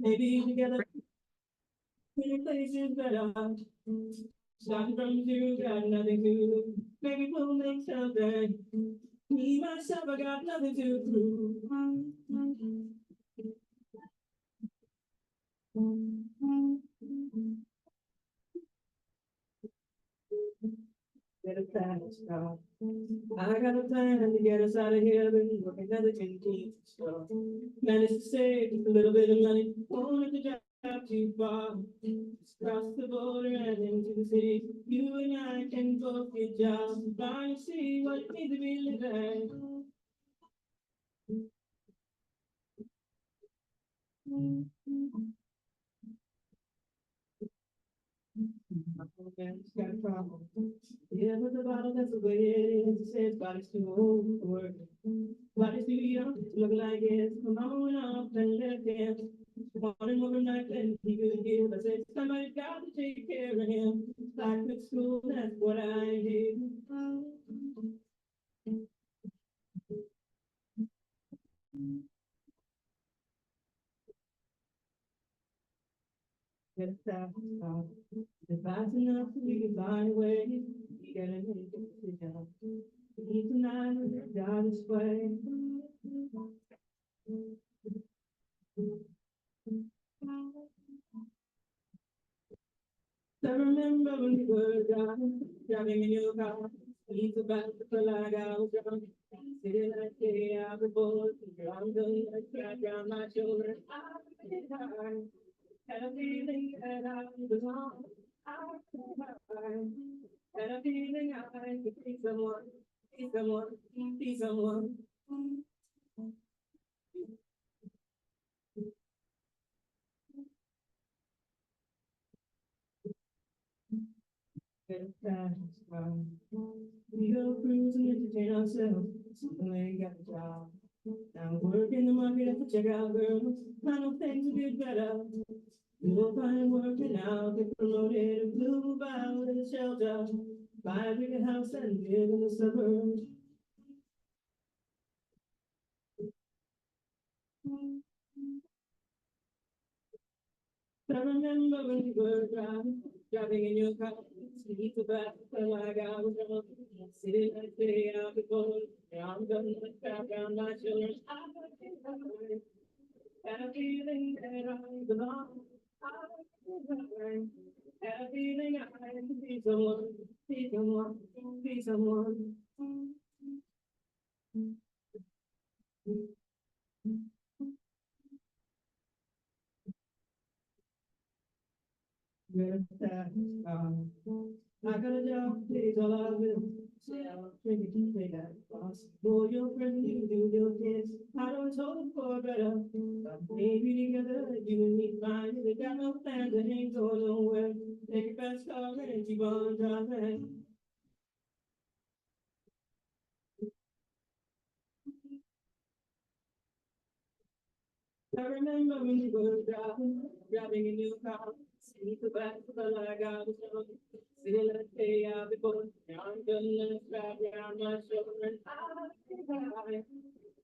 maybe together, many places better. Starting from zero, got nothing to do. Maybe we'll make something. Me, myself, I got nothing to prove. Get a fast car. I got a plan to get us out of here. Been working another 10 teams. So managed to save just a little bit of money. Won't have to drive too far. Just cross the border and into the city. You and I can both get jobs and finally see what it means to be living. Got a problem. Yeah, with the bottle, that's the way it is. It says body's too old for work. Body's too young to look like it's come on up and left him. Wanted more night than he could give. I said, somebody's got to take care of him. Like with school, that's what I did. Get a fast car. If that's enough, we can find a way. You gotta make a decision. Need tonight, God is way. I remember when we were driving in your car. He's about to feel like I was drunk. Sitting like day out before, your arms on like strap around my shoulder. I had a feeling that I belong. I had a feeling I could be someone, be someone, be someone. We go cruising, entertain ourselves. Something got a job. Now work in the market at the checkout girls. I know things will get better. You'll find working out, get promoted, and move out of the shelter. Buy a bigger house and live in the suburbs. I remember when we were driving in your car. Sleep about like I was drunk. Sitting like day out before. Now I'm done with strap around my shoulders. I had a feeling that I belong. I had a feeling I could be someone, be someone, be someone. I got a job, please, all I will. Sell, drink it, play that boss. For your friends, you do your kids. I don't hope for better. But maybe together, you and me find it. Got no plans, and ain't going nowhere. Take your fast car and keep on driving. I remember when we were driving in your car. Sleep back to the like I was young. Still a day out before. Now I'm done and strap around my shoulder. And I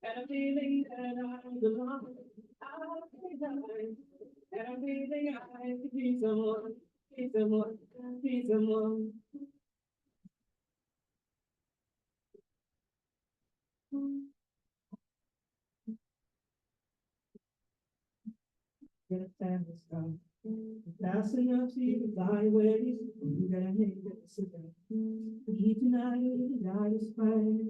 had a feeling that I belong. I had a feeling I could be someone, be someone, be someone. Get a family stuff. That's enough to you fly away. You gotta make a decision. Be tonight, God is fine.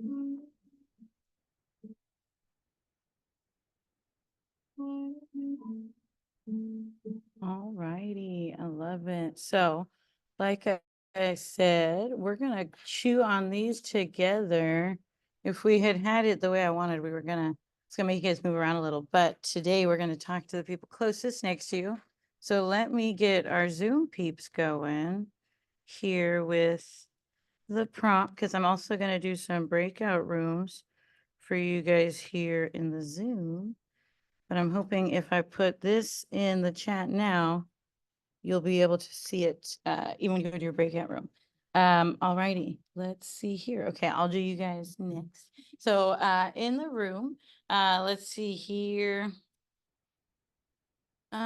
All righty, I love it. So, like I said, we're gonna chew on these together. If we had had it the way I wanted, it's gonna make you guys move around a little. But today we're gonna talk to the people closest next to you. So let me get our Zoom peeps going here with the prompt, because I'm also gonna do some breakout rooms for you guys here in the Zoom. But I'm hoping if I put this in the chat now, you'll be able to see it even when you go to your breakout room. Alrighty, let's see here. Okay, I'll do you guys next. So in the room, let's see here. So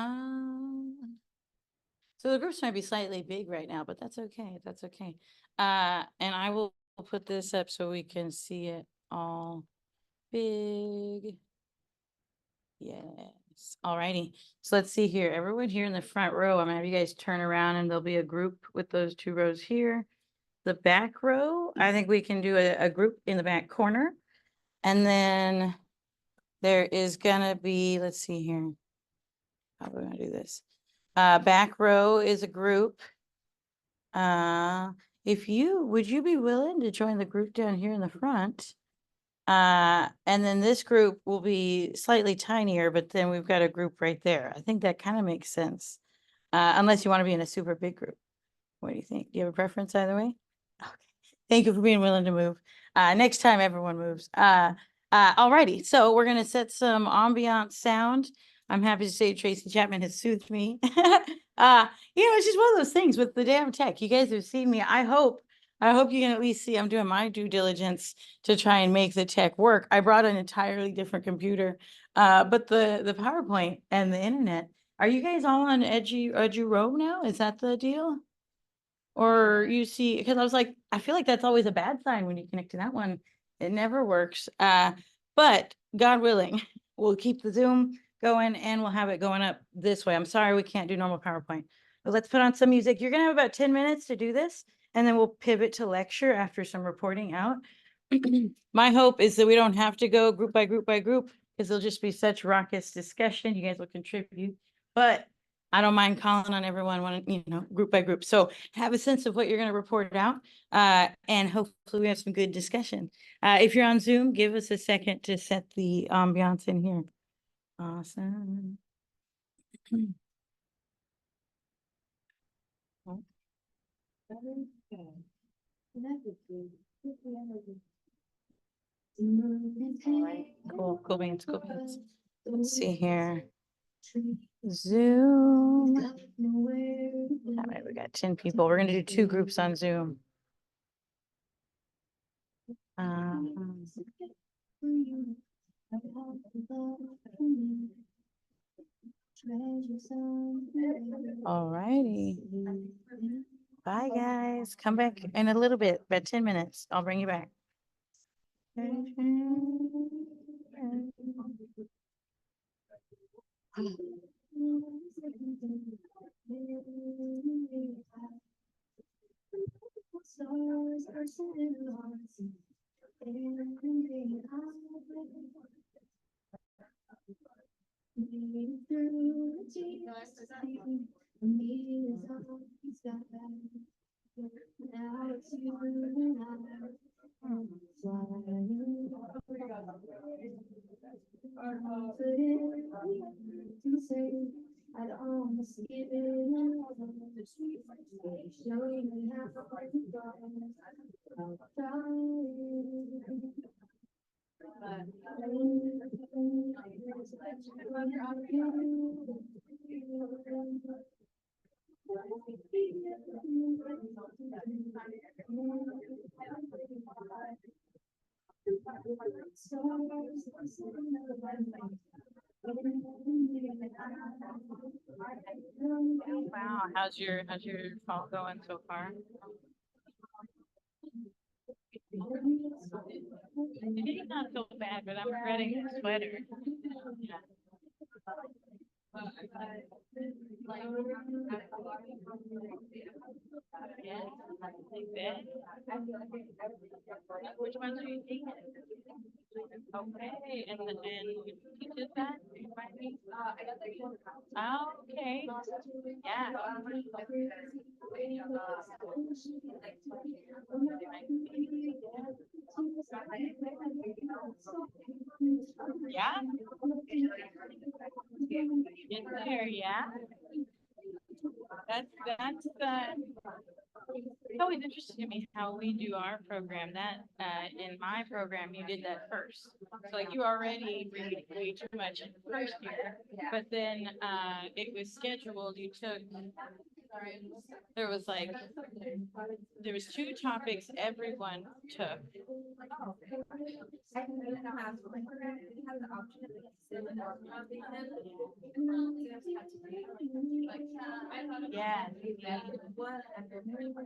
the groups might be slightly big right now, but that's okay. That's okay. And I will put this up so we can see it all big. Yes. Alrighty. So let's see here. Everyone here in the front row, I'm gonna have you guys turn around and there'll be a group with those two rows here. The back row, I think we can do a group in the back corner. And then there is gonna be, let's see here. How are we gonna do this? Back row is a group. Would you be willing to join the group down here in the front? And then this group will be slightly tinier, but then we've got a group right there. I think that kind of makes sense. Unless you want to be in a super big group. What do you think? Do you have a preference either way? Okay. Thank you for being willing to move. Next time everyone moves. Alrighty. So we're gonna set some ambient sound. I'm happy to say Tracy Chapman has soothed me. It's just one of those things with the damn tech. You guys have seen me. I hope you can at least see I'm doing my due diligence to try and make the tech work. I brought an entirely different computer. But the PowerPoint and the internet, are you guys all on Edu Roam now? Is that the deal? Or you see, because I was like, I feel like that's always a bad sign when you connect to that one. It never works. But God willing, we'll keep the Zoom going and we'll have it going up this way. I'm sorry we can't do normal PowerPoint, but let's put on some music. You're gonna have about 10 minutes to do this, and then we'll pivot to lecture after some reporting out. My hope is that we don't have to go group by group by group, because it'll just be such raucous discussion. You guys will contribute, but I don't mind calling on everyone group by group. So have a sense of what you're going to report out, and hopefully we have some good discussion. If you're on Zoom, give us a second to set the ambiance in here. Awesome. Cool beans. Let's see here. Zoom. All right, we got 10 people. We're going to do 2 groups on Zoom. All righty. Bye, guys. Come back in a little bit, about 10 minutes. I'll bring you back. Wow, how's your fall going so far? It's not so bad, but I'm regretting the sweater. Yeah. Yeah, like that. Which ones are you taking? Okay, and then you did that? Oh, okay. Yeah. Yeah. Get there, yeah. It's always interesting to me how we do our program. That in my program, you did that first. So like you already read way too much in the first year, but then it was scheduled. You took there was like, there was two topics everyone took. Yeah.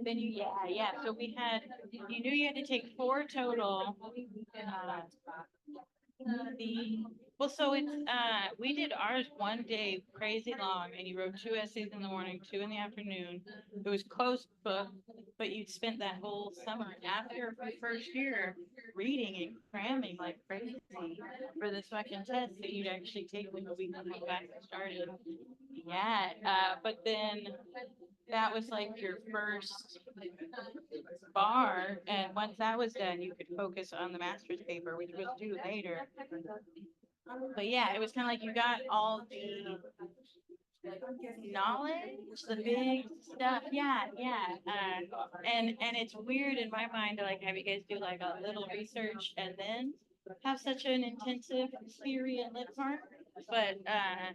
Then you, yeah. So we had, you knew you had to take four total. The well, so it's we did ours one day crazy long, and you wrote two essays in the morning, two in the afternoon. It was closed book, but you'd spent that whole summer after your first year reading and cramming like crazy for the second test that you'd actually take when the week back started. Yeah, but then that was like your first bar, and once that was done, you could focus on the master's paper, which was due later. But yeah, it was kind of like you got all the knowledge, the big stuff. Yeah, yeah. And it's weird in my mind to like have you guys do like a little research and then have such an intensive theory and lit part. But at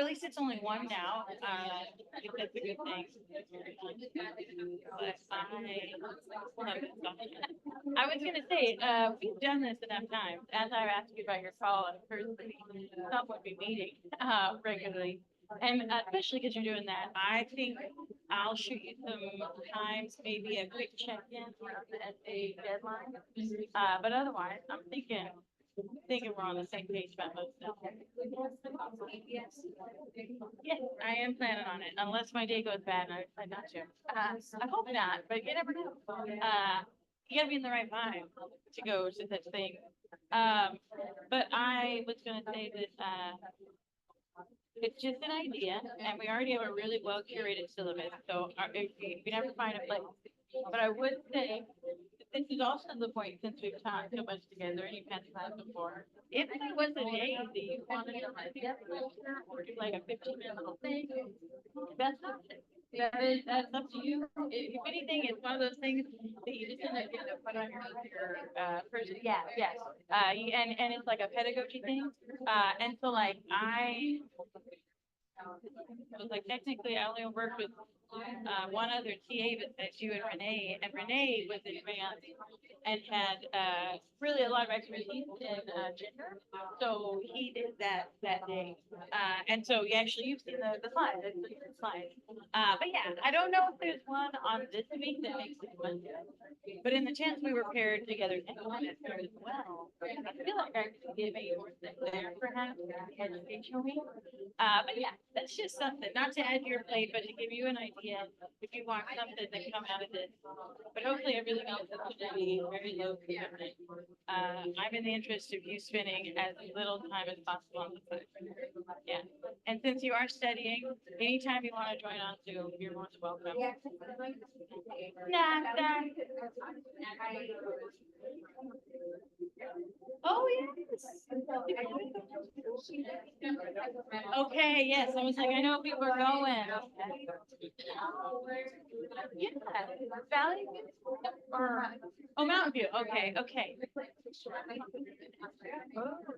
least it's only one now. I think that's a good thing. But I was gonna say, we've done this enough times. As I've asked you about your call, and personally, someone would be meeting regularly, and especially because you're doing that, I think I'll shoot you some times, maybe a quick check-in at a deadline. But otherwise, I'm thinking we're on the same page about most stuff. Yes, I am planning on it, unless my day goes bad and I decide not to. I hope not, but you never know. You gotta be in the right vibe to go to such things. But I was gonna say that it's just an idea, and we already have a really well curated syllabus. So if we never find a place, but I would say this is also the point, since we've talked so much together and you've had class before. If there was a day that you wanted to like, or do like a 15-minute little thing, that's that's up to you. If anything, it's one of those things that you just end up getting to put on your person. Yeah, yes. And it's like a pedagogy thing. And so like I was like, technically I only worked with one other TA, but that's you and Renee was advanced and had really a lot of expertise in gender. So he did that day. And so actually you've seen the slide, the slide. But yeah, I don't know if there's one on this week that makes it Monday. But in the chance we were paired together next time as well, I feel like I could get maybe more things there perhaps educational week. But yeah, that's just something, not to add to your plate, but to give you an idea if you want something to come out of this. But hopefully everything else is going to be very low commitment. I'm in the interest of you spending as little time as possible on the site. Yeah. And since you are studying, anytime you want to join on Zoom, you're most welcome. Nah. Oh, yes. Okay, yes. I was like, I know people are going. Yeah. Valley View or oh, Mountain View. Okay. Oh,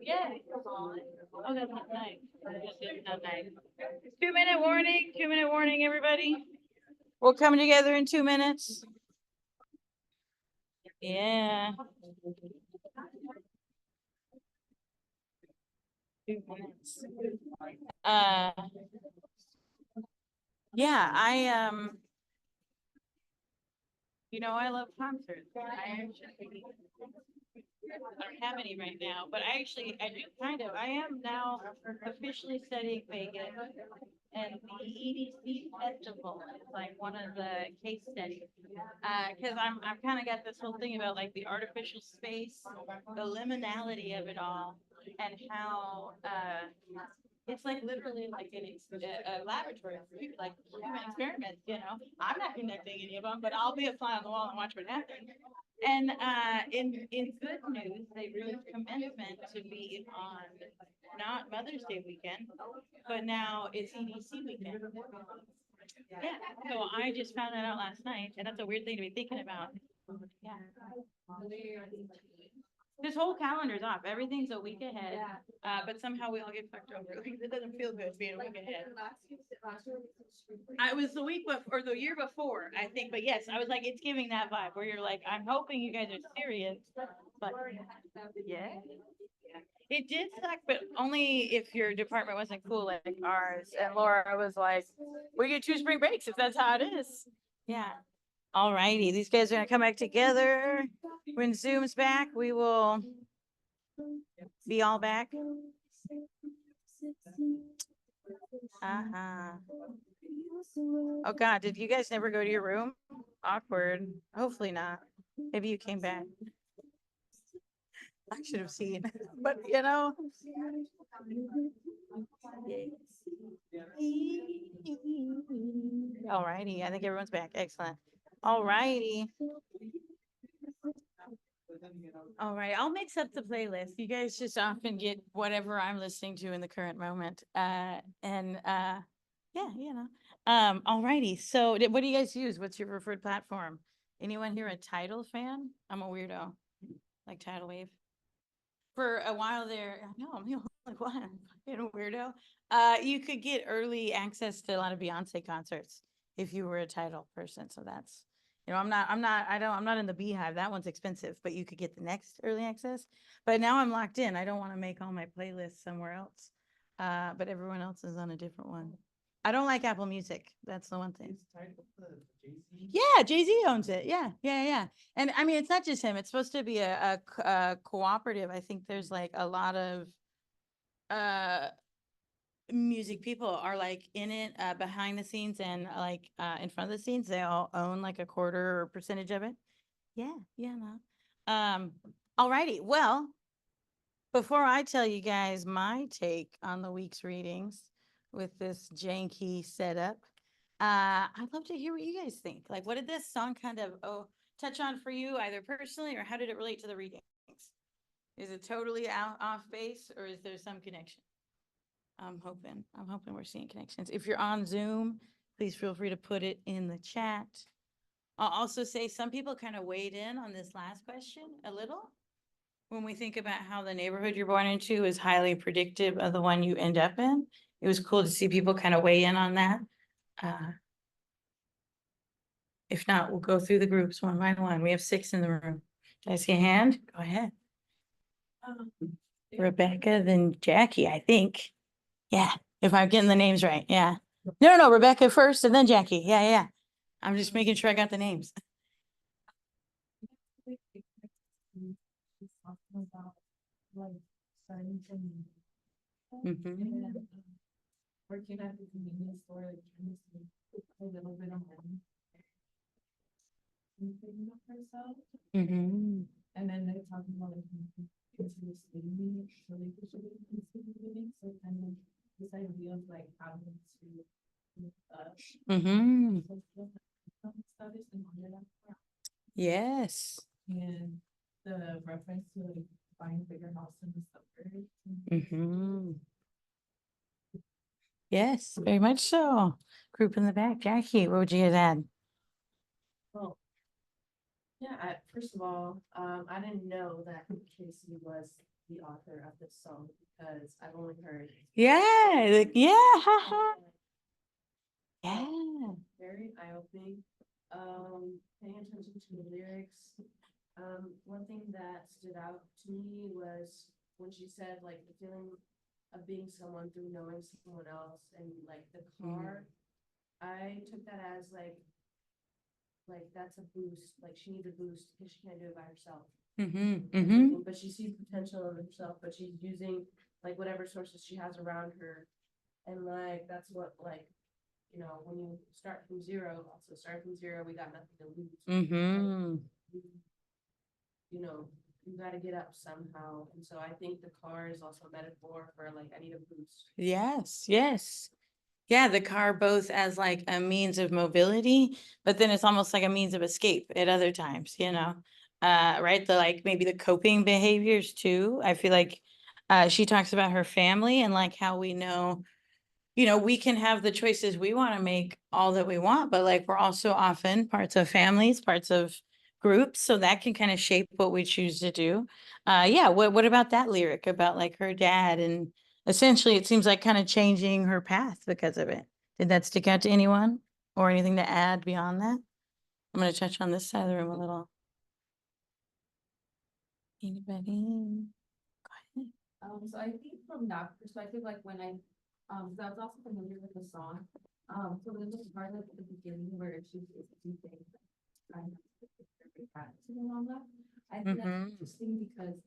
yeah. Oh, that's not nice. That's not nice. 2-minute warning. 2-minute warning, everybody. We'll come together in 2 minutes. Yeah. 2 minutes. Yeah, I love concerts. I actually I don't have any right now, but I do kind of. I am now officially studying Vegas, and the EDC festival is like one of the case studies. Because I'm kind of got this whole thing about like the artificial space, the liminality of it all, and how it's like literally like a laboratory, like human experiments. I'm not conducting any of them, but I'll be a fly on the wall and watch what happens. And in good news, they moved commencement to be on not Mother's Day weekend, but now it's EDC weekend. Yeah, so I just found that out last night, and that's a weird thing to be thinking about. Yeah. This whole calendar's off. Everything's a week ahead. But somehow we all get fucked over. Like, it doesn't feel good being a week ahead. I was the week before, or the year before, I think. But yes, I was like, it's giving that vibe where you're like, I'm hoping you guys are serious. But yeah. It did suck, but only if your department wasn't cool like ours. And Laura was like, we get 2 spring breaks if that's how it is. Yeah. All righty. These guys are gonna come back together. When Zoom's back, we will be all back. Uh-huh. Oh God, did you guys never go to your room? Awkward. Hopefully not. Maybe you came back. I should have seen, but you know. All righty. I think everyone's back. Excellent. All righty. All right. I'll mix up the playlist. You guys just often get whatever I'm listening to in the current moment. Yeah, you know. All righty. So what do you guys use? What's your preferred platform? Anyone here a Tidal fan? I'm a weirdo. Like Tidal Wave. For a while there, I know I'm the only one. I'm fucking weirdo. You could get early access to a lot of Beyonce concerts if you were a Tidal person. So that's, you know, I'm not in the Beehive. That one's expensive, but you could get the next early access. But now I'm locked in. I don't want to make all my playlists somewhere else. But everyone else is on a different one. I don't like Apple Music. That's the one thing. Yeah, Jay-Z owns it. Yeah. And I mean, it's not just him. It's supposed to be a cooperative. I think there's like a lot of music people are like in it behind the scenes and like in front of the scenes. They all own like a quarter or percentage of it. Yeah, no. All righty. Well, before I tell you guys my take on the week's readings with this janky setup, I'd love to hear what you guys think. Like, what did this song kind of touch on for you, either personally or how did it relate to the readings? Is it totally off base or is there some connection? I'm hoping we're seeing connections. If you're on Zoom, please feel free to put it in the chat. I'll also say some people kind of weighed in on this last question a little. When we think about how the neighborhood you're born into is highly predictive of the one you end up in, it was cool to see people kind of weigh in on that. If not, we'll go through the groups one by one. We have 6 in the room. Did I see a hand? Go ahead. Rebecca, then Jackie, I think. Yeah, if I'm getting the names right. Yeah. No, Rebecca first and then Jackie. Yeah. I'm just making sure I got the names. Working at the convenience store, like trying to save a little bit of money. And thinking of herself. And then they're talking about like into this meeting, relationship into meeting. So kind of this idea of like how to Yes. And the reference to like buying a bigger house in the suburbs. Yes, very much so. Group in the back. Jackie, what would you guys add? Well, yeah, first of all, I didn't know that Casey was the author of this song because I've only heard. Yeah. Very eye-opening. Paying attention to the lyrics. One thing that stood out to me was when she said like the feeling of being someone through knowing someone else, and like the car. I took that as like that's a boost. Like she needs a boost because she can't do it by herself. But she sees potential in herself, but she's using like whatever sources she has around her, and like that's what like, you know, when you start from zero, we got nothing to lose. Like, you know, you got to get up somehow, and so I think the car is also a metaphor for like I need a boost. Yes. Yeah, the car both as like a means of mobility, but then it's almost like a means of escape at other times, you know? Right? The like maybe the coping behaviors too. I feel like she talks about her family and like how we know, you know, we can have the choices we want to make all that we want, but like we're also often parts of families, parts of groups, so that can kind of shape what we choose to do. Yeah, what about that lyric about like her dad, and essentially it seems like kind of changing her path because of it. Did that stick out to anyone, or anything to add beyond that? I'm going to touch on this side of the room a little. Anybody? Go ahead. So I think from that perspective, like when I so I was also familiar with the song. So there's this part at the beginning where she's basically saying that I'm very gratitude and all that. I think that's interesting because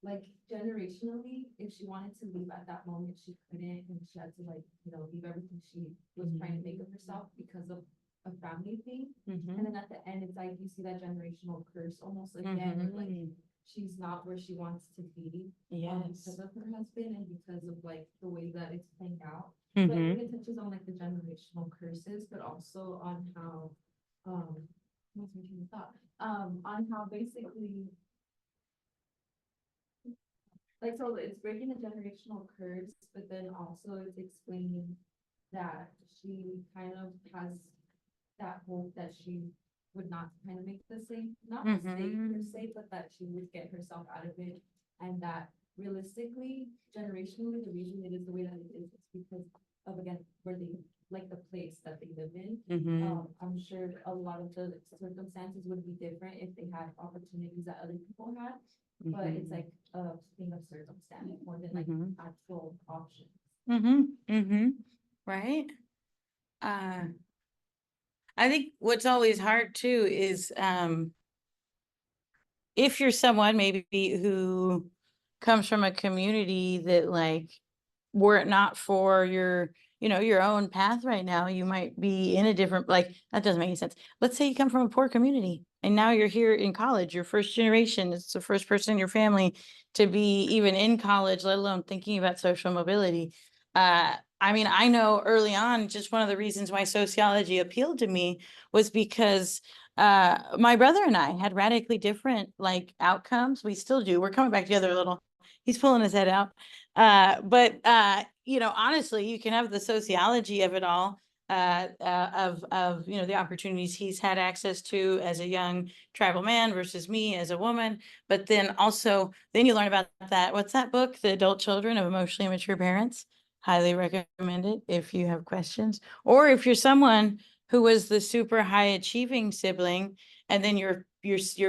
like generationally, if she wanted to leave at that moment, she couldn't, and she had to like, you know, leave everything she was trying to make of herself because of a family thing. And then at the end, it's like you see that generational curse almost again, where like she's not where she wants to be. Because of her husband and because of like the way that it's playing out. So I think it touches on like the generational curses, but also on how what's my train of thought? On how basically like, so it's breaking the generational curse, but then also it's explaining that she kind of has that hope that she would not kind of make the same, not mistake per se, but that she would get herself out of it. And that realistically, generationally, the reason it is the way that it is because of, again, where they, like the place that they live in. I'm sure a lot of the circumstances would be different if they had opportunities that other people had. But it's like a thing of circumstance more than like actual options. Right. I think what's always hard too is if you're someone maybe who comes from a community that like, were it not for your, you know, your own path right now, you might be in a different, like, that doesn't make any sense. Let's say you come from a poor community and now you're here in college, your first generation, it's the first person in your family to be even in college, let alone thinking about social mobility. I mean, I know early on, just one of the reasons why sociology appealed to me was because my brother and I had radically different like outcomes. We still do. We're coming back together a little. He's pulling his head out. But you know, honestly, you can have the sociology of it all, of you know, the opportunities he's had access to as a young tribal man versus me as a woman. But then also, then you learn about that. What's that book? The Adult Children of Emotionally Immature Parents. Highly recommend it if you have questions, or if you're someone who was the super high achieving sibling, and then your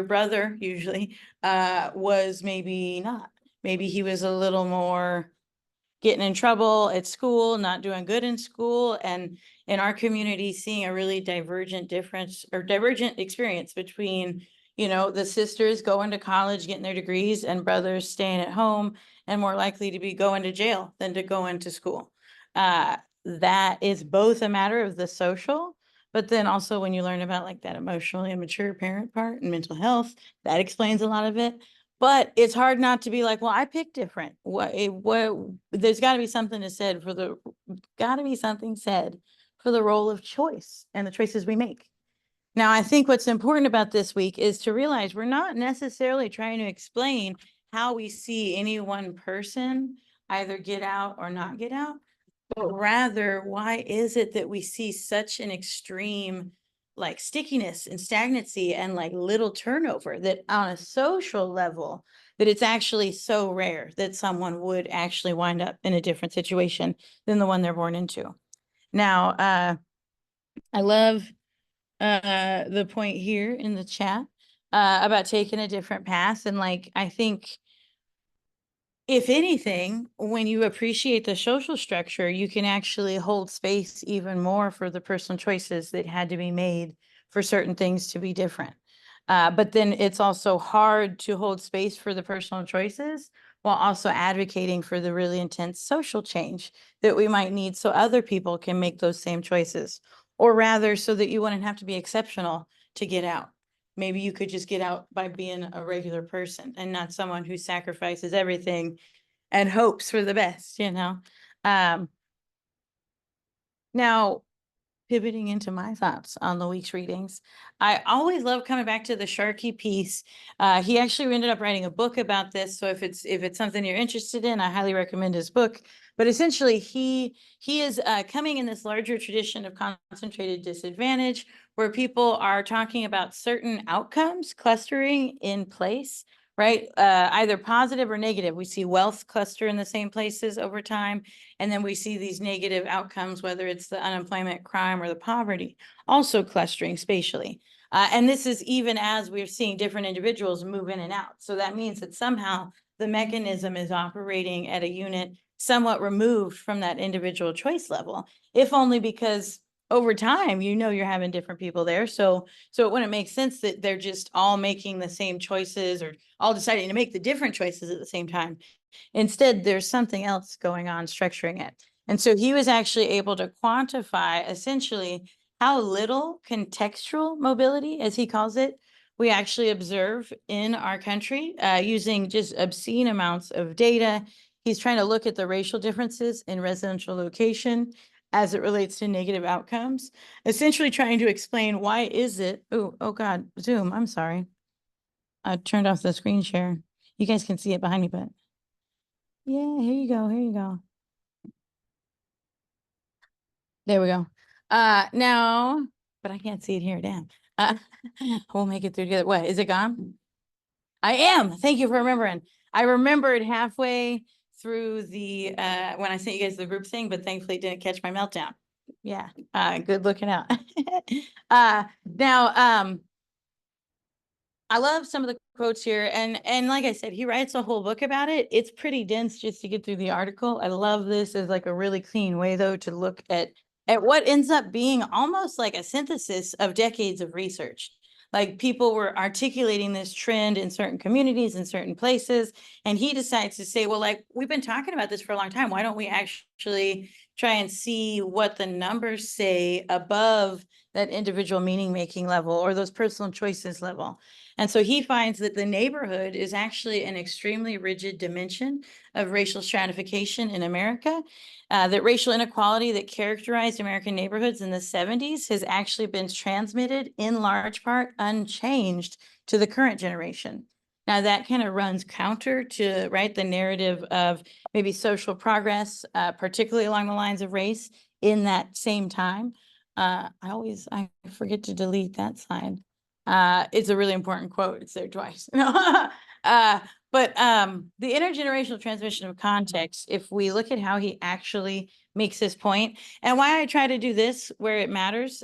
brother usually was maybe not. Maybe he was a little more getting in trouble at school, not doing good in school, and in our community, seeing a really divergent difference or divergent experience between, you know, the sisters going to college, getting their degrees, and brothers staying at home and more likely to be going to jail than to go into school. That is both a matter of the social, but then also when you learn about like that emotionally immature parent part and mental health, that explains a lot of it. But it's hard not to be like, well, I picked different. There's got to be something said for the role of choice and the choices we make. Now, I think what's important about this week is to realize we're not necessarily trying to explain how we see any one person either get out or not get out, but rather, why is it that we see such an extreme like stickiness and stagnancy and like little turnover, that on a social level, that it's actually so rare that someone would actually wind up in a different situation than the one they're born into. Now, I love the point here in the chat about taking a different path. And like, I think if anything, when you appreciate the social structure, you can actually hold space even more for the personal choices that had to be made for certain things to be different. But then it's also hard to hold space for the personal choices while also advocating for the really intense social change that we might need so other people can make those same choices, or rather so that you wouldn't have to be exceptional to get out. Maybe you could just get out by being a regular person and not someone who sacrifices everything and hopes for the best, you know? Now, pivoting into my thoughts on the week's readings, I always love coming back to the Sharkey piece. He actually ended up writing a book about this. So if it's something you're interested in, I highly recommend his book. But essentially, he is coming in this larger tradition of concentrated disadvantage, where people are talking about certain outcomes clustering in place, right? Either positive or negative. We see wealth cluster in the same places over time. And then we see these negative outcomes, whether it's the unemployment, crime, or the poverty, also clustering spatially. And this is even as we're seeing different individuals move in and out. So that means that somehow the mechanism is operating at a unit somewhat removed from that individual choice level, if only because over time, you're having different people there. So it wouldn't make sense that they're just all making the same choices or all deciding to make the different choices at the same time. Instead, there's something else going on structuring it. And so he was actually able to quantify essentially how little contextual mobility, as he calls it, we actually observe in our country using just obscene amounts of data. He's trying to look at the racial differences in residential location as it relates to negative outcomes, essentially trying to explain why is it, oh God, Zoom, I'm sorry. I turned off the screen share. You guys can see it behind me, but yeah, here you go. There we go. Now, but I can't see it here, damn. We'll make it through together. What, is it gone? I am. Thank you for remembering. I remembered halfway through the when I sent you guys the group thing, but thankfully it didn't catch my meltdown. Yeah, good looking out. Now, I love some of the quotes here, and like I said, he writes a whole book about it. It's pretty dense just to get through the article. I love this as like a really clean way though to look at what ends up being almost like a synthesis of decades of research. Like people were articulating this trend in certain communities in certain places, and he decides to say, well, like we've been talking about this for a long time. Why don't we actually try and see what the numbers say above that individual meaning making level or those personal choices level? And so he finds that the neighborhood is actually an extremely rigid dimension of racial stratification in America. That racial inequality that characterized American neighborhoods in the 70s has actually been transmitted in large part unchanged to the current generation. Now that kind of runs counter to, right, the narrative of maybe social progress, particularly along the lines of race in that same time. I forget to delete that slide. It's a really important quote. It's there twice. But the intergenerational transmission of context, if we look at how he actually makes this point, and why I try to do this where it matters,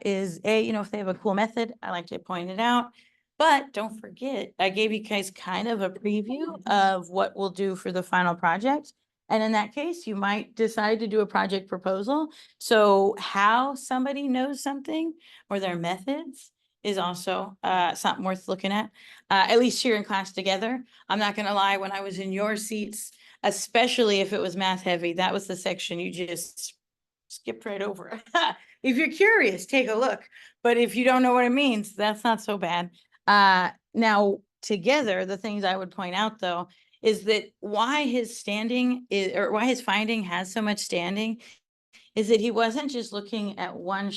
is if they have a cool method, I like to point it out. But don't forget, I gave you guys kind of a preview of what we'll do for the final project. And in that case, you might decide to do a project proposal. So how somebody knows something or their methods is also something worth looking at least here in class together. I'm not going to lie, when I was in your seats, especially if it was math heavy, that was the section you just skipped right over. If you're curious, take a look. But if you don't know what it means, that's not so bad. Now, together, the things I would point out, though, is that why his standing is, or why his finding has so much standing, is that he wasn't just looking at one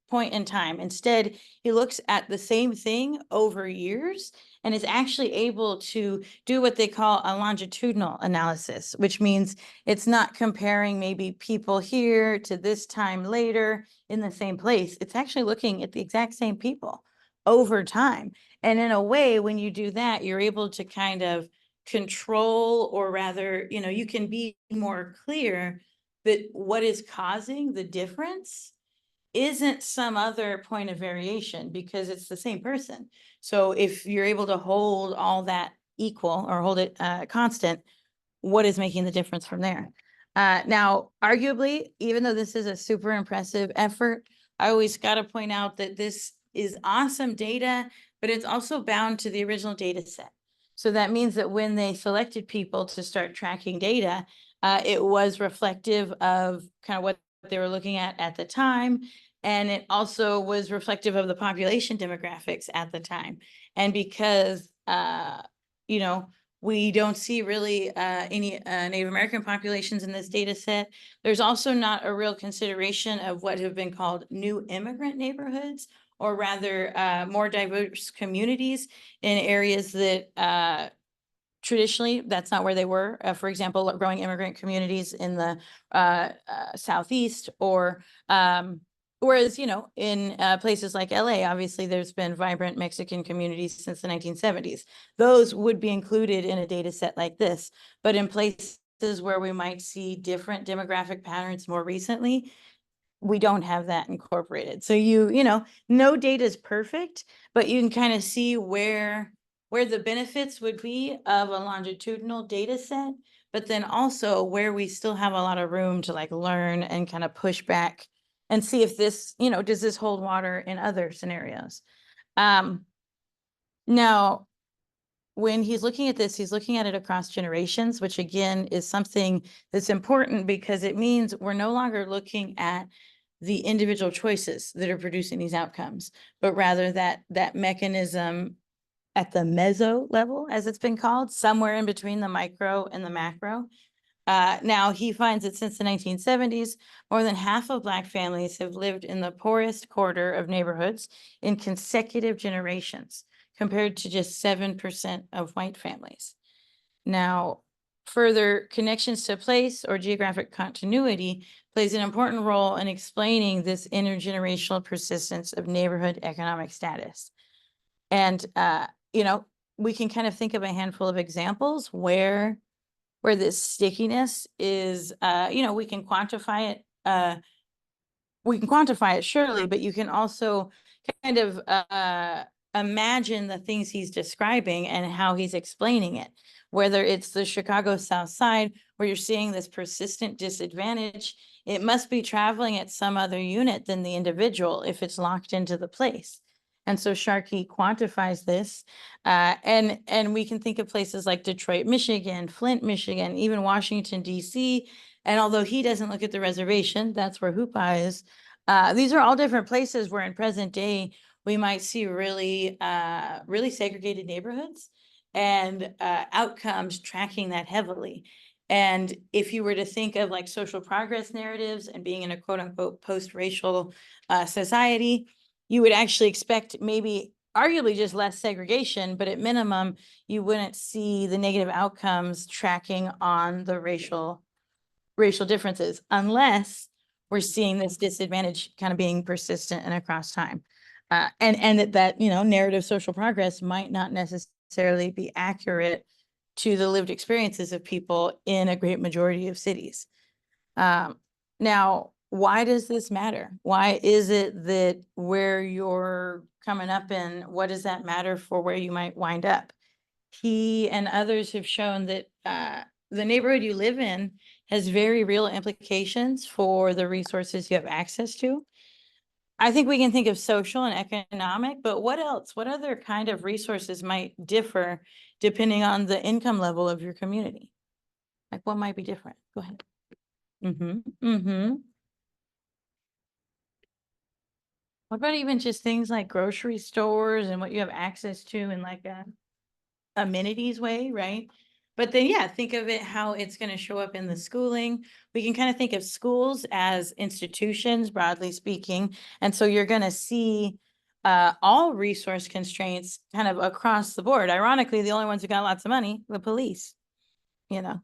point in time. Instead, he looks at the same thing over years and is actually able to do what they call a longitudinal analysis, which means it's not comparing maybe people here to this time later in the same place. It's actually looking at the exact same people over time. And in a way, when you do that, you're able to kind of control, or rather, you can be more clear that what is causing the difference isn't some other point of variation, because it's the same person. So if you're able to hold all that equal or hold it constant, what is making the difference from there? Now, arguably, even though this is a super impressive effort, I always got to point out that this is awesome data, but it's also bound to the original data set. So that means that when they selected people to start tracking data, it was reflective of kind of what they were looking at the time. And it also was reflective of the population demographics at the time. And because, we don't see really any Native American populations in this data set, there's also not a real consideration of what have been called new immigrant neighborhoods, or rather more diverse communities in areas that traditionally, that's not where they were. For example, growing immigrant communities in the Southeast, or Whereas, in places like LA, obviously there's been vibrant Mexican communities since the 1970s. Those would be included in a data set like this. But in places where we might see different demographic patterns more recently, we don't have that incorporated. So no data is perfect, but you can kind of see where the benefits would be of a longitudinal data set, but then also where we still have a lot of room to like learn and kind of push back and see if this, does this hold water in other scenarios. Now, when he's looking at this, he's looking at it across generations, which again is something that's important because it means we're no longer looking at the individual choices that are producing these outcomes, but rather that mechanism at the meso level, as it's been called, somewhere in between the micro and the macro. Now, he finds that since the 1970s, more than half of Black families have lived in the poorest quarter of neighborhoods in consecutive generations, compared to just 7% of white families. Now, further connections to place or geographic continuity plays an important role in explaining this intergenerational persistence of neighborhood economic status. And, we can kind of think of a handful of examples where this stickiness is, we can quantify it. We can quantify it surely, but you can also kind of imagine the things he's describing and how he's explaining it, whether it's the Chicago South Side, where you're seeing this persistent disadvantage. It must be traveling at some other unit than the individual if it's locked into the place. And so Sharkey quantifies this, and we can think of places like Detroit, Michigan, Flint, Michigan, even Washington, D.C. And although he doesn't look at the reservation, that's where Hoopa is. These are all different places where in present day, we might see really segregated neighborhoods and outcomes tracking that heavily. And if you were to think of like social progress narratives and being in a quote unquote post-racial society, you would actually expect maybe arguably just less segregation, but at minimum, you wouldn't see the negative outcomes tracking on the racial differences, unless we're seeing this disadvantage kind of being persistent and across time. And that narrative social progress might not necessarily be accurate to the lived experiences of people in a great majority of cities. Now, why does this matter? Why is it that where you're coming up in, what does that matter for where you might wind up? He and others have shown that the neighborhood you live in has very real implications for the resources you have access to. I think we can think of social and economic, but what else? What other kind of resources might differ depending on the income level of your community? Like what might be different? Go ahead. What about even just things like grocery stores and what you have access to in like a amenities way, right? But then, yeah, think of it how it's going to show up in the schooling. We can kind of think of schools as institutions, broadly speaking. And so you're going to see all resource constraints kind of across the board. Ironically, the only ones who got lots of money, the police,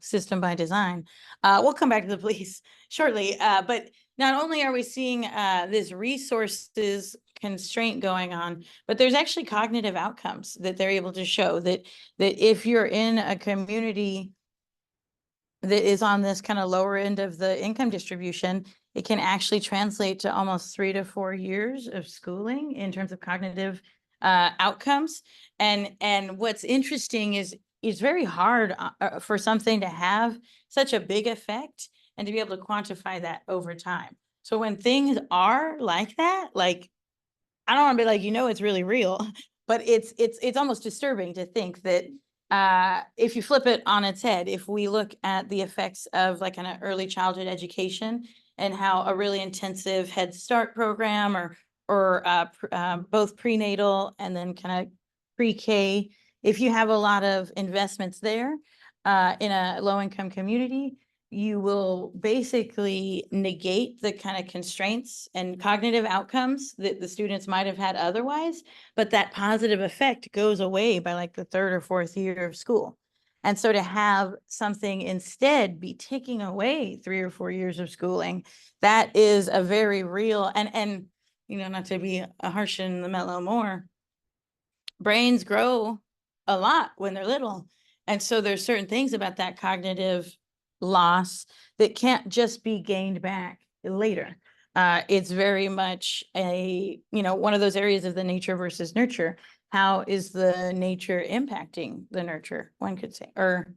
system by design. We'll come back to the police shortly. But not only are we seeing this resources constraint going on, but there's actually cognitive outcomes that they're able to show that if you're in a community that is on this kind of lower end of the income distribution, it can actually translate to almost 3 to 4 years of schooling in terms of cognitive outcomes. And what's interesting is it's very hard for something to have such a big effect and to be able to quantify that over time. So when things are like that, like, I don't want to be like, it's really real, but it's almost disturbing to think that if you flip it on its head, if we look at the effects of like an early childhood education and how a really intensive Head Start program or both prenatal and then kind of pre-K, if you have a lot of investments there in a low-income community, you will basically negate the kind of constraints and cognitive outcomes that the students might have had otherwise, but that positive effect goes away by like the 3rd or 4th year of school. And so to have something instead be taking away 3 or 4 years of schooling, that is a very real, and you know, not to be a harsh in the mellow more, brains grow a lot when they're little. And so there's certain things about that cognitive loss that can't just be gained back later. It's very much a, you know, one of those areas of the nature versus nurture. How is the nature impacting the nurture, one could say, or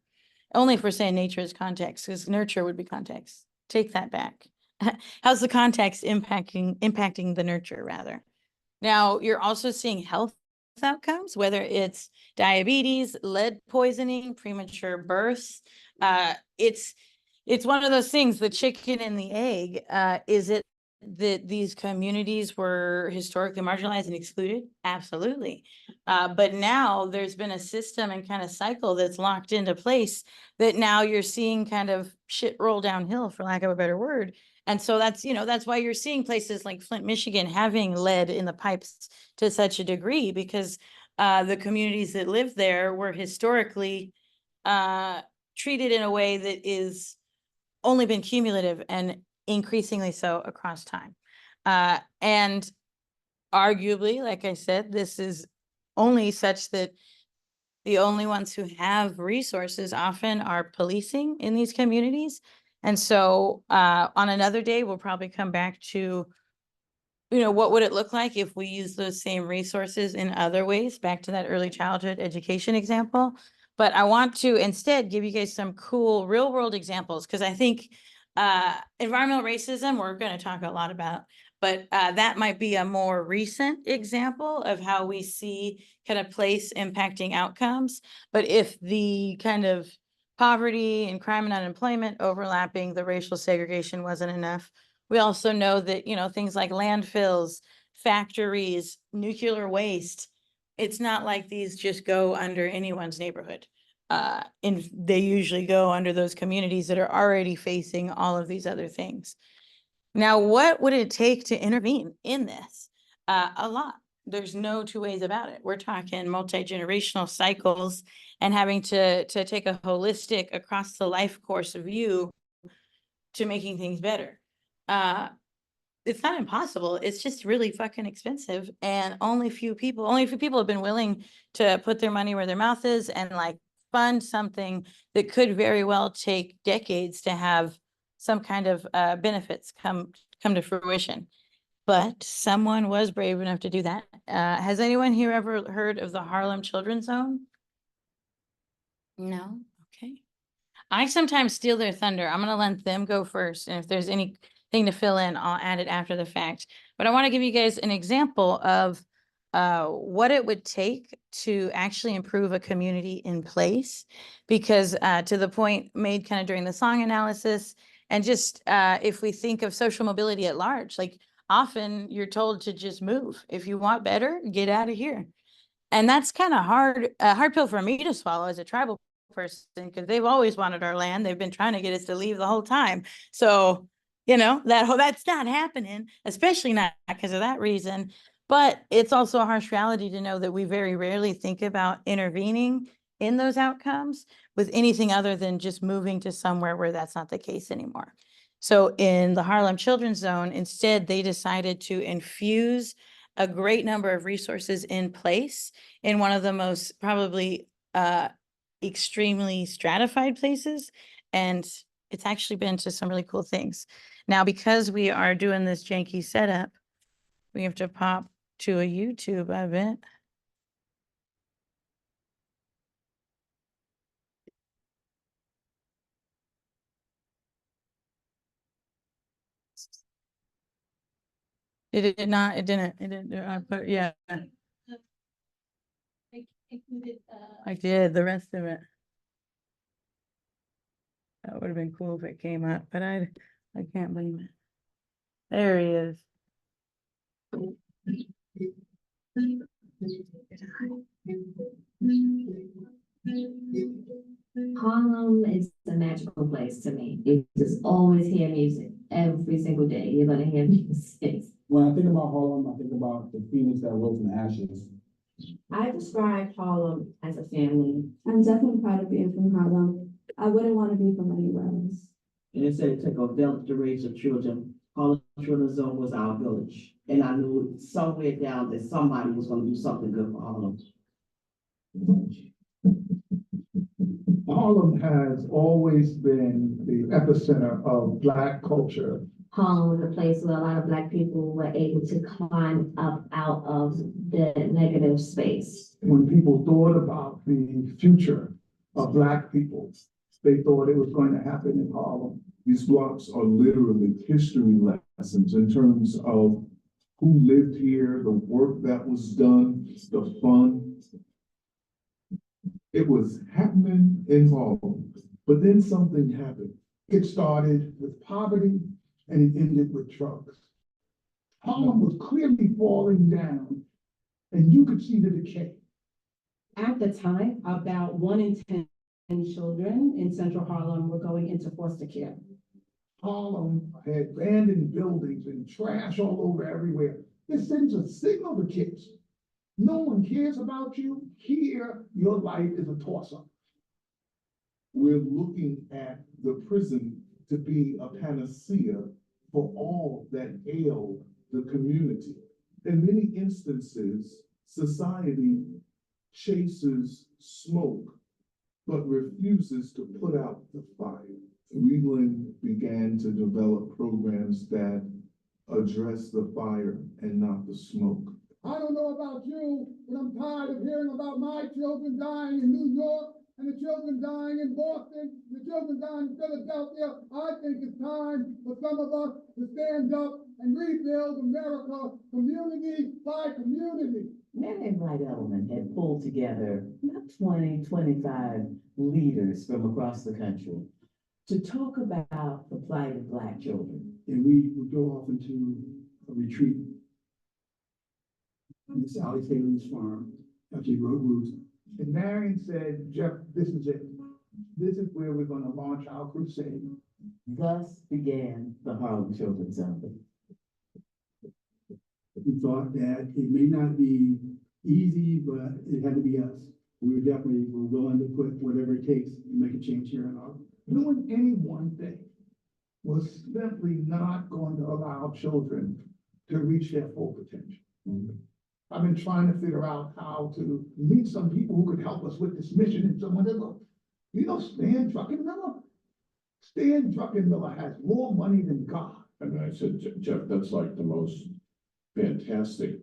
only if we're saying nature is context, because nurture would be context. Take that back. How's the context impacting the nurture rather? Now, you're also seeing health outcomes, whether it's diabetes, lead poisoning, premature births. It's one of those things, the chicken and the egg. Is it that these communities were historically marginalized and excluded? Absolutely. But now there's been a system and kind of cycle that's locked into place that now you're seeing kind of shit roll downhill, for lack of a better word. And so that's, you know, that's why you're seeing places like Flint, Michigan having lead in the pipes to such a degree, because the communities that live there were historically treated in a way that is only been cumulative and increasingly so across time. And arguably, like I said, this is only such that the only ones who have resources often are policing in these communities. And so on another day, we'll probably come back to, you know, what would it look like if we use those same resources in other ways, back to that early childhood education example. But I want to instead give you guys some cool real world examples, because I think environmental racism, we're going to talk a lot about, but that might be a more recent example of how we see kind of place impacting outcomes. But if the kind of poverty and crime and unemployment overlapping the racial segregation wasn't enough, we also know that, you know, things like landfills, factories, nuclear waste, it's not like these just go under anyone's neighborhood. And they usually go under those communities that are already facing all of these other things. Now, what would it take to intervene in this? A lot. There's no two ways about it. We're talking multi-generational cycles and having to take a holistic across the life course view to making things better. It's not impossible. It's just really fucking expensive. And only a few people have been willing to put their money where their mouth is and like fund something that could very well take decades to have some kind of benefits come to fruition. But someone was brave enough to do that. Has anyone here ever heard of the Harlem Children's Zone? No? Okay. I sometimes steal their thunder. I'm going to let them go first. And if there's anything to fill in, I'll add it after the fact. But I want to give you guys an example of what it would take to actually improve a community in place. Because to the point made kind of during the song analysis, and just if we think of social mobility at large, like often you're told to just move. If you want better, get out of here. And that's kind of a hard pill for me to swallow as a tribal person, because they've always wanted our land. They've been trying to get us to leave the whole time. So, you know, that's not happening, especially not because of that reason. But it's also a harsh reality to know that we very rarely think about intervening in those outcomes with anything other than just moving to somewhere where that's not the case anymore. So in the Harlem Children's Zone, instead, they decided to infuse a great number of resources in place in one of the most probably extremely stratified places. And it's actually been to some really cool things. Now, because we are doing this janky setup, we have to pop to a YouTube event. It did not, it didn't, I put, yeah. I did the rest of it. That would have been cool if it came up, but I can't believe it. There he is. Harlem is a magical place to me. You just always hear music every single day. You're gonna hear music. When I think about Harlem, I think about the phoenix that rose from the ashes. I describe Harlem as a family. I'm definitely proud of being from Harlem. I wouldn't want to be from anywhere else. And it said it took a village to raise your children. Harlem Children's Zone was our village. And I knew somewhere down that somebody was gonna do something good for Harlem. Harlem has always been the epicenter of Black culture. Harlem was a place where a lot of Black people were able to climb up out of the negative space. When people thought about the future of Black people, they thought it was going to happen in Harlem. These blocks are literally history lessons in terms of who lived here, the work that was done, the fun. It was happening in Harlem, but then something happened. It started with poverty and it ended with drugs. Harlem was clearly falling down and you could see the decay. At the time, about 1 in 10 children in Central Harlem were going into foster care. Harlem had abandoned buildings and trash all over everywhere. This sends a signal to kids. No one cares about you. Here, your life is a toss-up. We're looking at the prison to be a panacea for all that ailed the community. In many instances, society chases smoke, but refuses to put out the fire. Wheeling began to develop programs that address the fire and not the smoke. I don't know about you, but I'm tired of hearing about my children dying in New York and the children dying in Boston, the children dying in Philadelphia. I think it's time for some of us to stand up and rebuild America community by community. Man in Right Element had pulled together 20, 25 leaders from across the country to talk about the plight of Black children. And we would go off into a retreat on Sally Taylor's farm after he wrote Roots. And Marion said, Jeff, this is it. This is where we're going to launch our crusade. Thus began the Harlem Children's Zone. We thought that it may not be easy, but it had to be us. We were willing to put whatever it takes to make a change here in Harlem. Doing any one thing was simply not going to allow children to reach their full potential. I've been trying to figure out how to meet some people who could help us with this mission. And someone said, look, you know Stan Druckenmiller? Stan Druckenmiller has more money than God. And I said, Jeff, that's like the most fantastic,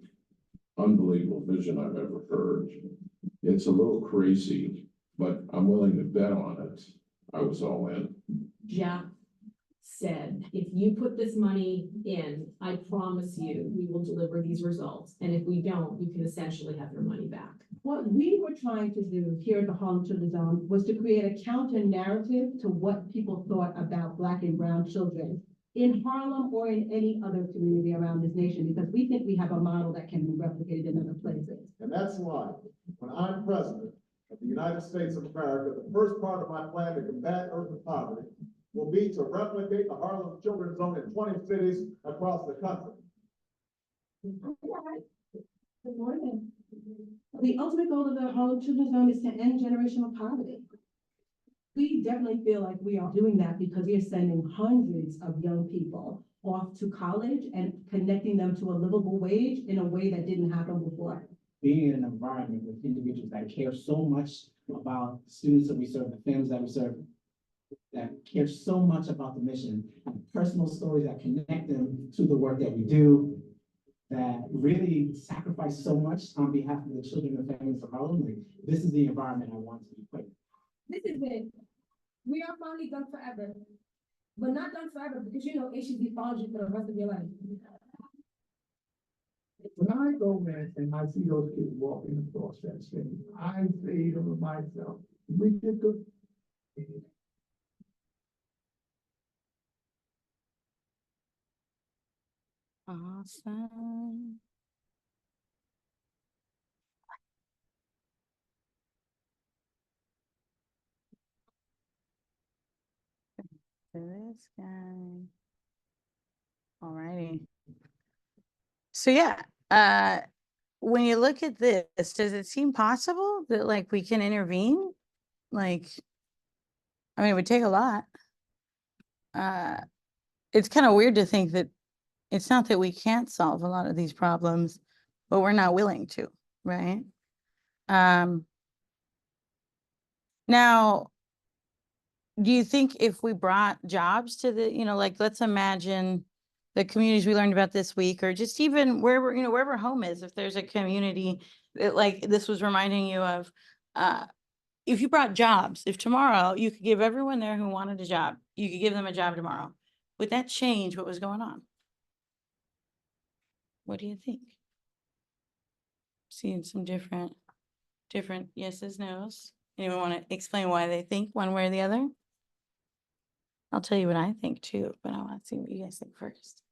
unbelievable vision I've ever heard. It's a little crazy, but I'm willing to bet on it. I was all in. Jeff said, if you put this money in, I promise you, we will deliver these results. And if we don't, you can essentially have your money back. What we were trying to do here at the Harlem Children's Zone was to create a counter narrative to what people thought about Black and brown children in Harlem or in any other community around this nation, because we think we have a model that can be replicated in other places. And that's why, when I'm president of the United States of America, the first part of my plan to combat urban poverty will be to replicate the Harlem Children's Zone in 20 cities across the country. Good morning. The ultimate goal of the Harlem Children's Zone is to end generational poverty. We definitely feel like we are doing that because we are sending hundreds of young people off to college and connecting them to a livable wage in a way that didn't happen before. Being in an environment with individuals that care so much about the students that we serve, the families that we serve, that care so much about the mission, and personal stories that connect them to the work that we do, that really sacrifice so much on behalf of the children and families of Harlem. Like, this is the environment I want to be put in. This is it. We are finally done forever, but not done forever because you know HEB follows you for the rest of your life. When I go in and I see those kids walking across that stage, I say to myself, we did good. Awesome. To this guy. Alrighty. So yeah, when you look at this, does it seem possible that like we can intervene? Like, I mean, it would take a lot. It's kind of weird to think that it's not that we can't solve a lot of these problems, but we're not willing to, right? Now, do you think if we brought jobs to the, like, let's imagine the communities we learned about this week, or just even wherever, wherever home is, if there's a community that like this was reminding you of, if you brought jobs, if tomorrow you could give everyone there who wanted a job, you could give them a job tomorrow, would that change what was going on? What do you think? Seeing some different yeses, nos. Anyone want to explain why they think one way or the other? I'll tell you what I think too, but I want to see what you guys think first.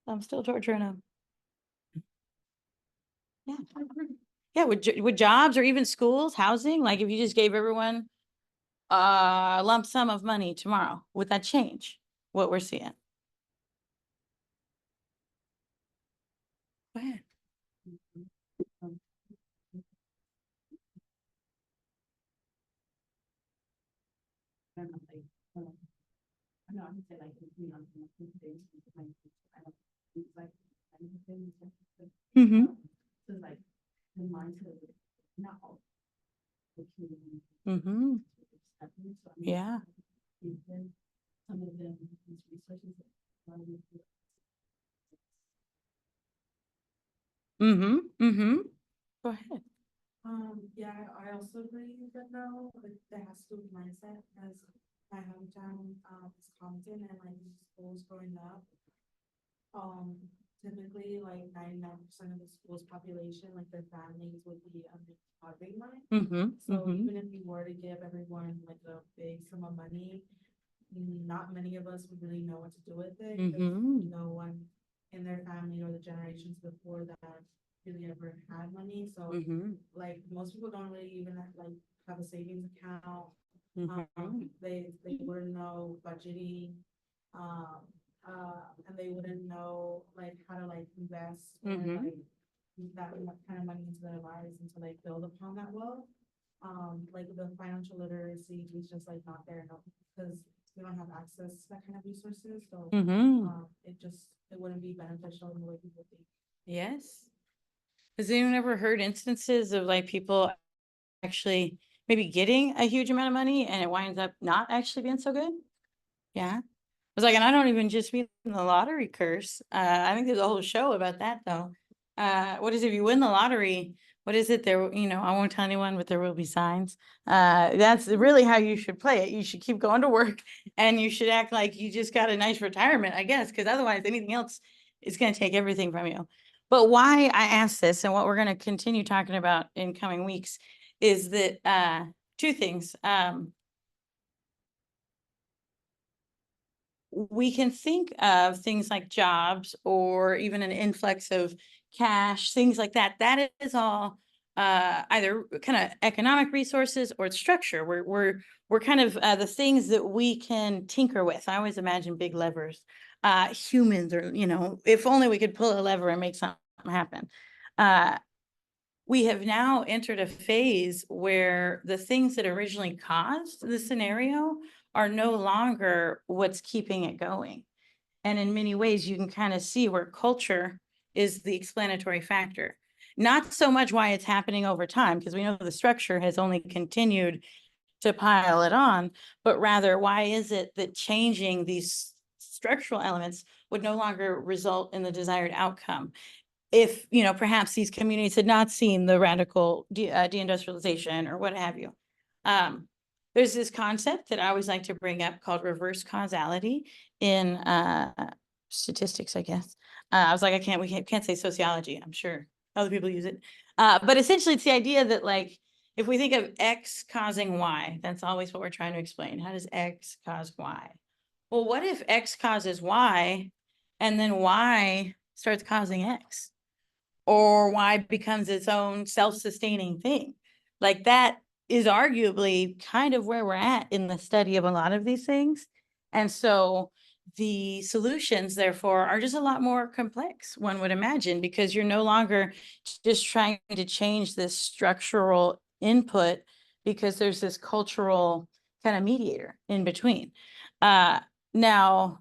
I'm still torturing them. Yeah. Yeah, would jobs or even schools, housing, like if you just gave everyone a lump sum of money tomorrow, would that change what we're seeing? Go ahead. I know I would say like, Mm-hmm. so like the mindset of not all. Mm-hmm. Yeah. Some of them, these resources. Mm-hmm. Mm-hmm. Go ahead. Yeah, I also agree that no, like there has to be mindset as my hometown is Compton and like schools growing up. Typically like 99% of the school's population, like their families would be under poverty line. Mm-hmm. So Mm-hmm. even if you were to give everyone like a big sum of money, not many of us would really know what to do with it. Because Mm-hmm. no one in their family or the generations before that really ever had money. So Mm-hmm. like most people don't really even have a savings account. Mm-hmm. They wouldn't know budgeting. And they wouldn't know like how to like invest or Mhm. like use that kind of money into their lives and to like build upon that wealth. Like the financial literacy is just like not there enough because we don't have access to that kind of resources. So Mm-hmm. it wouldn't be beneficial in the way people think. Yes. Has anyone ever heard instances of like people actually maybe getting a huge amount of money and it winds up not actually being so good? Yeah. I was like, and I don't even just mean the lottery curse. I think there's a whole show about that though. What is it, if you win the lottery? What is it there? I won't tell anyone, but there will be signs. That's really how you should play it. You should keep going to work and you should act like you just got a nice retirement, I guess, because otherwise anything else is going to take everything from you. But why I asked this and what we're going to continue talking about in coming weeks is that two things. We can think of things like jobs or even an influx of cash, things like that. That is all either kind of economic resources or structure. We're kind of the things that we can tinker with. I always imagine big levers. Humans, or if only we could pull a lever and make something happen. We have now entered a phase where the things that originally caused the scenario are no longer what's keeping it going. And in many ways, you can kind of see where culture is the explanatory factor. Not so much why it's happening over time, because we know the structure has only continued to pile it on, but rather why is it that changing these structural elements would no longer result in the desired outcome? If, perhaps these communities had not seen the radical deindustrialization or what have you. There's this concept that I always like to bring up called reverse causality in statistics, I guess. I was like, we can't say sociology. I'm sure other people use it. But essentially it's the idea that like, if we think of X causing Y, that's always what we're trying to explain. How does X cause Y? Well, what if X causes Y and then Y starts causing X? Or Y becomes its own self-sustaining thing? Like that is arguably kind of where we're at in the study of a lot of these things. And so the solutions, therefore, are just a lot more complex, one would imagine, because you're no longer just trying to change this structural input because there's this cultural kind of mediator in between. Now,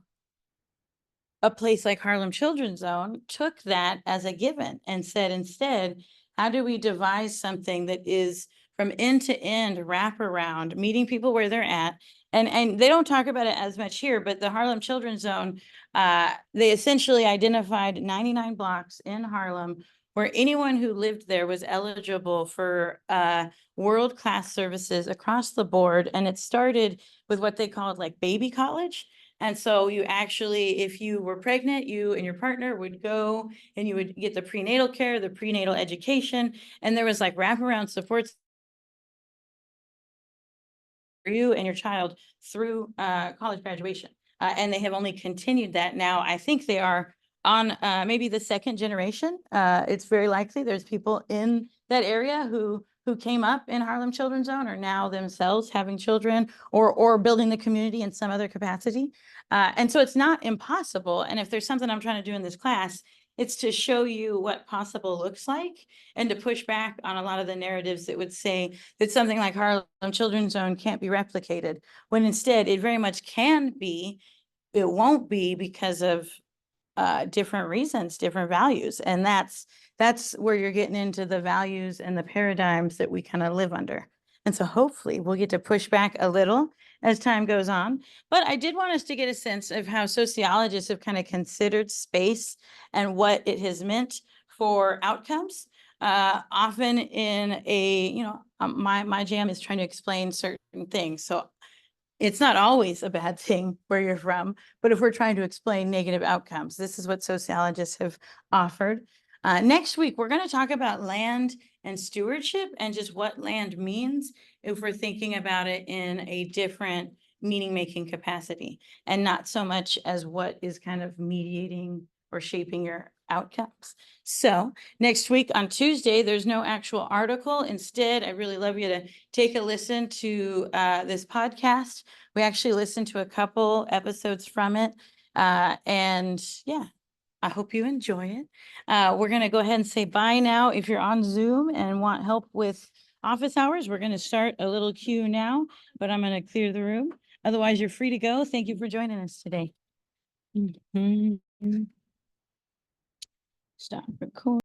a place like Harlem Children's Zone took that as a given and said, instead, how do we devise something that is from end to end wraparound, meeting people where they're at? And they don't talk about it as much here, but the Harlem Children's Zone, they essentially identified 99 blocks in Harlem where anyone who lived there was eligible for world-class services across the board. And it started with what they called like baby college. And so you actually, if you were pregnant, you and your partner would go and you would get the prenatal care, the prenatal education, and there was like wraparound supports for you and your child through college graduation. And they have only continued that now. I think they are on maybe the second generation. It's very likely there's people in that area who came up in Harlem Children's Zone are now themselves having children or building the community in some other capacity. And so it's not impossible. And if there's something I'm trying to do in this class, it's to show you what possible looks like and to push back on a lot of the narratives that would say that something like Harlem Children's Zone can't be replicated, when instead it very much can be. It won't be because of different reasons, different values. And that's where you're getting into the values and the paradigms that we kind of live under. And so hopefully we'll get to push back a little as time goes on. But I did want us to get a sense of how sociologists have kind of considered space and what it has meant for outcomes. Often in a, my jam is trying to explain certain things. So it's not always a bad thing where you're from, but if we're trying to explain negative outcomes, this is what sociologists have offered. Next week, we're going to talk about land and stewardship and just what land means if we're thinking about it in a different meaning-making capacity, and not so much as what is kind of mediating or shaping your outcomes. So next week on Tuesday, there's no actual article. Instead, I really love you to take a listen to this podcast. We actually listened to a couple episodes from it. And yeah, I hope you enjoy it. We're going to go ahead and say bye now. If you're on Zoom and want help with office hours, we're going to start a little queue now, but I'm going to clear the room. Otherwise, you're free to go. Thank you for joining us today. Stop recording.